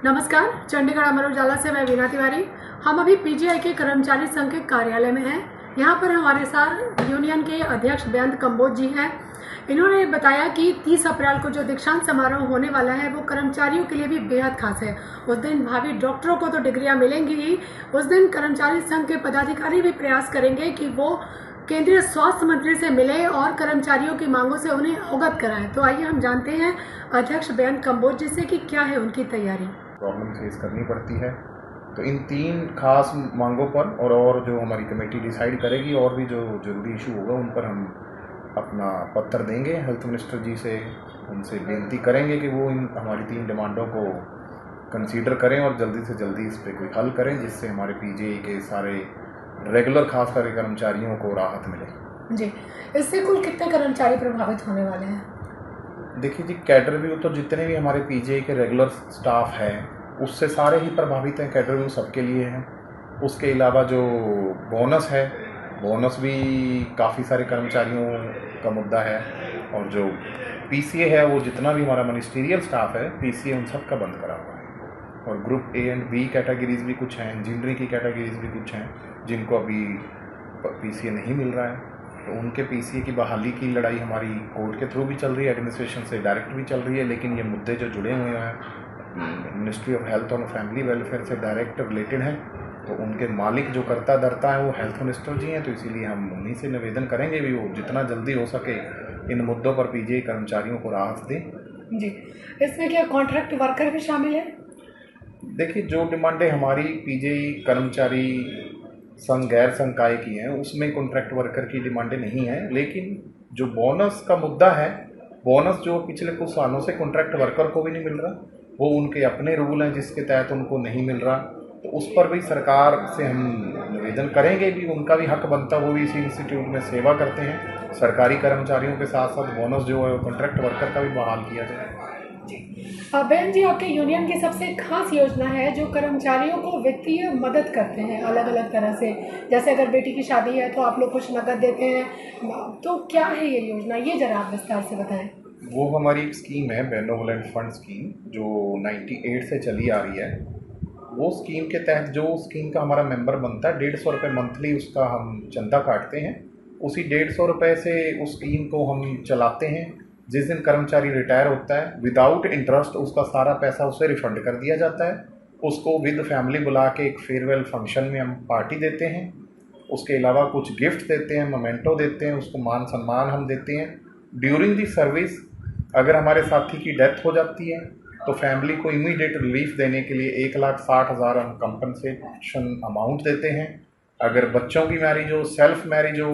नमस्कार, चंडीगढ़ अमर उजाला से मैं वीना तिवारी। हम अभी पीजीआई के कर्मचारी संघ के कार्यालय में हैं। यहाँ पर हमारे साथ यूनियन के अध्यक्ष बेअंत कंबोज जी हैं। इन्होंने बताया कि 30 अप्रैल को जो दीक्षांत समारोह होने वाला है वो कर्मचारियों के लिए भी बेहद खास है। उस दिन भावी डॉक्टरों को तो डिग्रियां मिलेंगी ही, उस दिन कर्मचारी संघ के पदाधिकारी भी प्रयास करेंगे कि वो केंद्रीय स्वास्थ्य मंत्री से मिले और कर्मचारियों की मांगों से उन्हें अवगत कराएं। तो आइए हम जानते हैं अध्यक्ष बेअंत कंबोज जी से कि क्या है उनकी तैयारी। प्रॉब्लम फेस करनी पड़ती है, तो इन 3 खास मांगों पर और जो हमारी कमेटी डिसाइड करेगी और भी जो ज़रूरी इशू होगा उन पर हम अपना पत्र देंगे हेल्थ मिनिस्टर जी से। उनसे बेनती करेंगे कि वो इन हमारी 3 डिमांडों को कंसीडर करें और जल्दी से जल्दी इस पर कोई हल करें, जिससे हमारे पीजीआई के सारे रेगुलर खास करके कर्मचारियों को राहत मिले। जी, इससे कुल कितने कर्मचारी प्रभावित होने वाले हैं? देखिए जी, कैडर व्यू तो जितने भी हमारे पीजीआई के रेगुलर स्टाफ हैं उससे सारे ही प्रभावित हैं। कैडर व्यू सबके लिए है। उसके अलावा जो बोनस है, बोनस भी काफ़ी सारे कर्मचारियों का मुद्दा है। और जो पीसीए है, वो जितना भी हमारा मिनिस्टीरियल स्टाफ है पीसीए उन सब का बंद करा हुआ है। और group A and B categories भी कुछ हैं, इंजीनियरिंग की कैटेगरीज भी कुछ हैं जिनको अभी पीसीए नहीं मिल रहा है। तो उनके पीसीए की बहाली की लड़ाई हमारी कोर्ट के थ्रू भी चल रही है, एडमिनिस्ट्रेशन से डायरेक्ट भी चल रही है। लेकिन ये मुद्दे जो जुड़े हुए हैं मिनिस्ट्री ऑफ हेल्थ और फैमिली वेलफेयर से डायरेक्ट रिलेटेड हैं, तो उनके मालिक जो करता धरता है वो हेल्थ मिनिस्टर जी हैं। तो इसीलिए हम उन्हीं से निवेदन करेंगे भी वो जितना जल्दी हो सके इन मुद्दों पर पीजीआई कर्मचारियों को राहत दें। जी, इसमें क्या कॉन्ट्रैक्ट वर्कर भी शामिल है? देखिए, जो डिमांडें हमारी पीजीआई कर्मचारी संघ गैर संकाय की हैं उसमें कॉन्ट्रैक्ट वर्कर की डिमांडें नहीं हैं। लेकिन जो बोनस का मुद्दा है, बोनस जो पिछले कुछ सालों से कॉन्ट्रैक्ट वर्कर को भी नहीं मिल रहा, वो उनके अपने रूल हैं जिसके तहत उनको नहीं मिल रहा। तो उस पर भी सरकार से हम निवेदन करेंगे भी, उनका भी हक बनता, वो भी इसी इंस्टीट्यूट में सेवा करते हैं। सरकारी कर्मचारियों के साथ साथ बोनस जो है कॉन्ट्रैक्ट वर्कर का भी बहाल किया जाए। बहन जी, आपके यूनियन की सबसे खास योजना है जो कर्मचारियों को वित्तीय मदद करते हैं अलग अलग तरह से। जैसे अगर बेटी की शादी है तो आप लोग कुछ नकद देते हैं, तो क्या है ये योजना, ये जरा आप विस्तार से बताएं। वो हमारी एक स्कीम है, बेनोवलेंट फंड स्कीम, जो 98 से चली आ रही है। वो स्कीम के तहत जो स्कीम का हमारा मेंबर बनता है, 150 रुपये मंथली उसका हम चंदा काटते हैं। उसी 150 रुपये से उस स्कीम को हम चलाते हैं। जिस दिन कर्मचारी रिटायर होता है, विदाउट इंटरेस्ट उसका सारा पैसा उसे रिफंड कर दिया जाता है। उसको विद फैमिली बुला के एक फेयरवेल फंक्शन में हम पार्टी देते हैं। उसके अलावा कुछ गिफ्ट देते हैं, मोमेंटो देते हैं, उसको मान सम्मान हम देते हैं। ड्यूरिंग दी सर्विस अगर हमारे साथी की डेथ हो जाती है तो फैमिली को इमीडिएट रिलीफ देने के लिए 1,60,000 हम कंपनसेशन अमाउंट देते हैं। अगर बच्चों की मैरिज हो, सेल्फ मैरिज हो,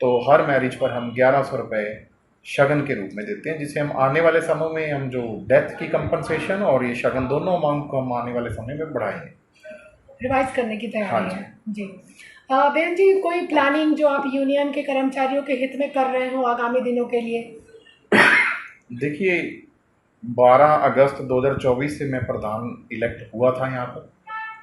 तो हर मैरिज पर हम 1100 रुपये शगन के रूप में देते हैं, जिसे हम आने वाले समय में हम जो डेथ की कंपनसेशन और ये शगन दोनों अमाउंट को हम आने वाले समय में बढ़ाएंगे, रिवाइज करने की तैयारी हाँ है जी। बहन जी, कोई प्लानिंग जो आप यूनियन के कर्मचारियों के हित में कर रहे हो आगामी दिनों के लिए? देखिए, 12 अगस्त 2024 से मैं प्रधान इलेक्ट हुआ था यहाँ पर।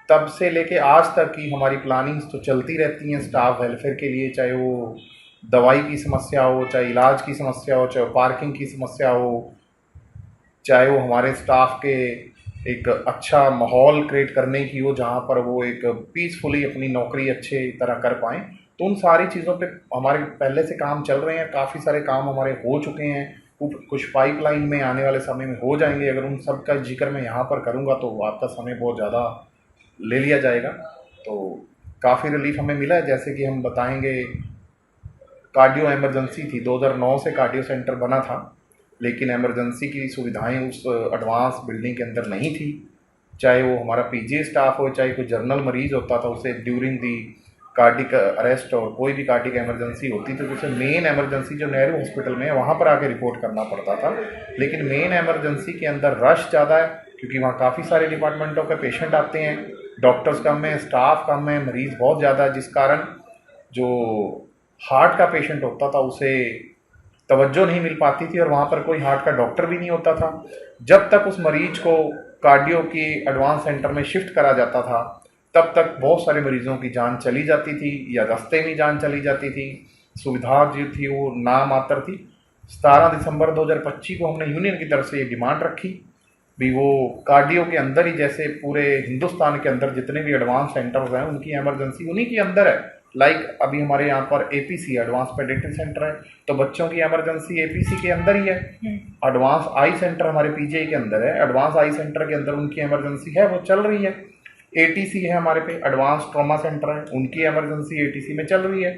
तब से लेके आज तक की हमारी प्लानिंग्स तो चलती रहती हैं स्टाफ वेलफेयर के लिए, चाहे वो दवाई की समस्या हो, चाहे इलाज की समस्या हो, चाहे पार्किंग की समस्या हो, चाहे वो हमारे स्टाफ के एक अच्छा माहौल क्रिएट करने की हो जहाँ पर वो एक पीसफुली अपनी नौकरी अच्छे तरह कर पाएँ। तो उन सारी चीज़ों पे हमारे पहले से काम चल रहे हैं। काफ़ी सारे काम हमारे हो चुके हैं, कुछ पाइपलाइन में आने वाले समय में हो जाएंगे। अगर उन सब का जिक्र मैं यहाँ पर करूँगा तो आपका समय बहुत ज़्यादा ले लिया जाएगा। तो काफ़ी रिलीफ हमें मिला है, जैसे कि हम बताएंगे, कार्डियो एमरजेंसी थी, 2009 से कार्डियो सेंटर बना था, लेकिन एमरजेंसी की सुविधाएं उस एडवांस बिल्डिंग के अंदर नहीं थी। चाहे वो हमारा पीजीआई स्टाफ हो, चाहे कोई जर्नल मरीज़ होता था, उसे ड्यूरिंग दी कार्डिक अरेस्ट और कोई भी कार्डिक एमरजेंसी होती थी तो उसे मेन एमरजेंसी जो नेहरू हॉस्पिटल में है वहाँ पर आके रिपोर्ट करना पड़ता था। लेकिन मेन एमरजेंसी के अंदर रश ज़्यादा है क्योंकि वहाँ काफ़ी सारे डिपार्टमेंटों के पेशेंट आते हैं, डॉक्टर्स कम है, स्टाफ कम है, मरीज़ बहुत ज़्यादा है, जिस कारण जो हार्ट का पेशेंट होता था उसे तवज्जो नहीं मिल पाती थी और वहाँ पर कोई हार्ट का डॉक्टर भी नहीं होता था। जब तक उस मरीज को कार्डियो की एडवांस सेंटर में शिफ्ट करा जाता था तब तक बहुत सारे मरीजों की जान चली जाती थी या रास्ते में जान चली जाती थी। सुविधा जो थी वो नामात्र थी। 17 दिसंबर 2025 को हमने यूनियन की तरफ से ये डिमांड रखी भी वो कार्डियो के अंदर ही, जैसे पूरे हिंदुस्तान के अंदर जितने भी एडवांस सेंटर्स हैं उनकी इमरजेंसी उन्हीं के अंदर है। लाइक अभी हमारे यहाँ पर एपीसी एडवांस पेडियाट्रिक सेंटर है, तो बच्चों की इमरजेंसी एपीसी के अंदर ही है। एडवांस आई सेंटर हमारे पीजीआई के अंदर है, एडवांस आई सेंटर के अंदर उनकी इमरजेंसी है, वो चल रही है। एटीसी है हमारे पे, एडवांस ट्रॉमा सेंटर है, उनकी इमरजेंसी एटीसी में चल रही है।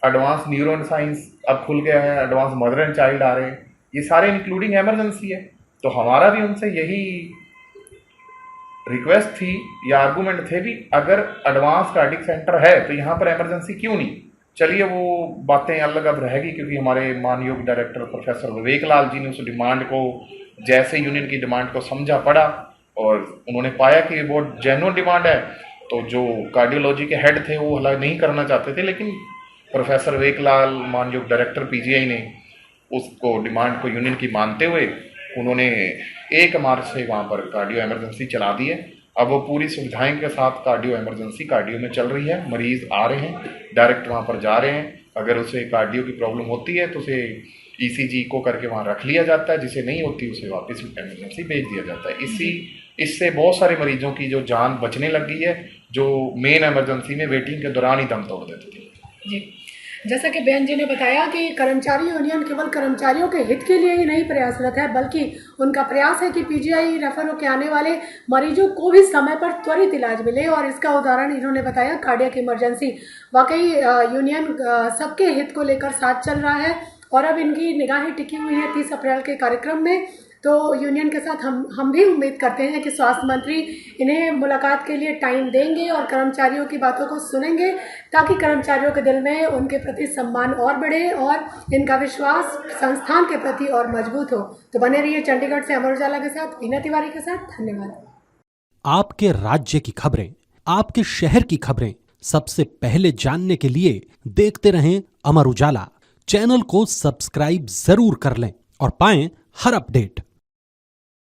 एडवांस न्यूरो एंड साइंस अब खुल गया है, एडवांस मदर एंड चाइल्ड आ रहे हैं, ये सारे इंक्लूडिंग इमरजेंसी है। तो हमारा भी उनसे यही रिक्वेस्ट थी या आर्गूमेंट थे भी, अगर एडवांस कार्डिक सेंटर है तो यहाँ पर इमरजेंसी क्यों नहीं। चलिए वो बातें अलग अब रहेगी, क्योंकि हमारे मानयोग डायरेक्टर प्रोफेसर विवेक लाल जी ने उस डिमांड को, जैसे यूनियन की डिमांड को समझा पड़ा और उन्होंने पाया कि बहुत जेन्युइन डिमांड है, तो जो कार्डियोलॉजी के हेड थे वो हला नहीं करना चाहते थे, लेकिन प्रोफेसर विवेक लाल मानयोग डायरेक्टर पीजीआई ने उसको डिमांड को यूनियन की मानते हुए उन्होंने 1 मार्च से वहाँ पर कार्डियो इमरजेंसी चला दी है। अब वो पूरी सुविधाएं के साथ कार्डियो इमरजेंसी कार्डियो में चल रही है, मरीज़ आ रहे हैं, डायरेक्ट वहाँ पर जा रहे हैं। अगर उसे कार्डियो की प्रॉब्लम होती है तो उसे ईसीजी को करके वहाँ रख लिया जाता है, जिसे नहीं होती उसे वापस इमरजेंसी भेज दिया जाता है। इससे बहुत सारे मरीजों की जो जान बचने लग गई है, जो मेन इमरजेंसी में वेटिंग के दौरान ही दम तोड़ देती थी। जी, जैसा कि बेन जी ने बताया कि कर्मचारी यूनियन केवल कर्मचारियों के हित के लिए ही नहीं प्रयासरत है, बल्कि उनका प्रयास है कि पीजीआई रेफर होकर आने वाले मरीजों को भी समय पर त्वरित इलाज मिले। और इसका उदाहरण इन्होंने बताया कार्डियक इमरजेंसी। वाकई यूनियन सबके हित को लेकर साथ चल रहा है और अब इनकी निगाहें टिकी हुई हैं 30 अप्रैल के कार्यक्रम में। तो यूनियन के साथ हम भी उम्मीद करते हैं कि स्वास्थ्य मंत्री इन्हें मुलाकात के लिए टाइम देंगे और कर्मचारियों की बातों को सुनेंगे, ताकि कर्मचारियों के दिल में उनके प्रति सम्मान और बढ़े और इनका विश्वास संस्थान के प्रति और मजबूत हो। तो बने रहिए चंडीगढ़ से अमर उजाला के साथ, वीना तिवारी के साथ। धन्यवाद। आपके राज्य की खबरें, आपके शहर की खबरें सबसे पहले जानने के लिए देखते रहें अमर उजाला। चैनल को सब्सक्राइब जरूर कर लें और पाएं हर अपडेट।